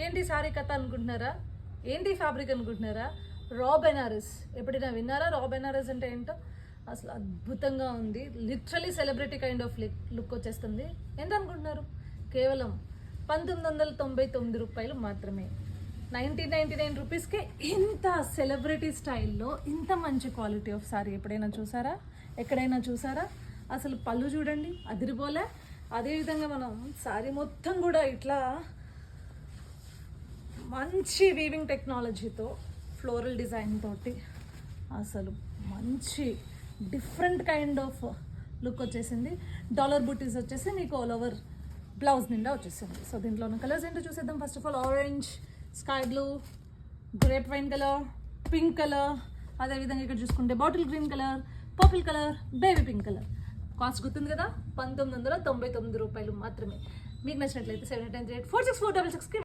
ఏంటి సారీ కథ అనుకుంటున్నారా? ఏంటి ఫ్యాబ్రిక్ అనుకుంటున్నారా? రా బెనారస్. ఎప్పుడైనా విన్నారా రా బెనారస్ అంటే ఏంటో? అసలు అద్భుతంగా ఉంది. Literally celebrity kind of look వచ్చేస్తుంది. ఎంత అనుకుంటున్నారు? కేవలం 1999 రూపాయలు మాత్రమే. 1999 రూపీస్కే ఇంత సెలబ్రిటీ స్టైల్లో ఇంత మంచి క్వాలిటీ ఆఫ్ సారీ ఎప్పుడైనా చూసారా? ఎక్కడైనా చూసారా? అసలు పళ్ళు చూడండి, అదిరిపోలే. అదేవిధంగా మనం సారీ మొత్తం కూడా ఇట్లా మంచి వీవింగ్ టెక్నాలజీతో ఫ్లోరల్ డిజైన్ తోటి అసలు మంచి డిఫరెంట్ కైండ్ ఆఫ్ లుక్ వచ్చేసింది. డాలర్ బూటీస్ వచ్చేసి మీకు ఆల్ ఓవర్ బ్లౌజ్ నిండా వచ్చేసింది. సో దీంట్లో ఉన్న కలర్స్ ఏంటో చూసేద్దాం. First of all orange, sky blue, grape wine colour, pink colour, అదేవిధంగా ఇక్కడ చూసుకుంటే bottle green colour, purple colour, baby pink colour. Cost గుర్తుంది కదా, 1999 రూపాయలు మాత్రమే. మీకు నచ్చినట్లయితే 7898464666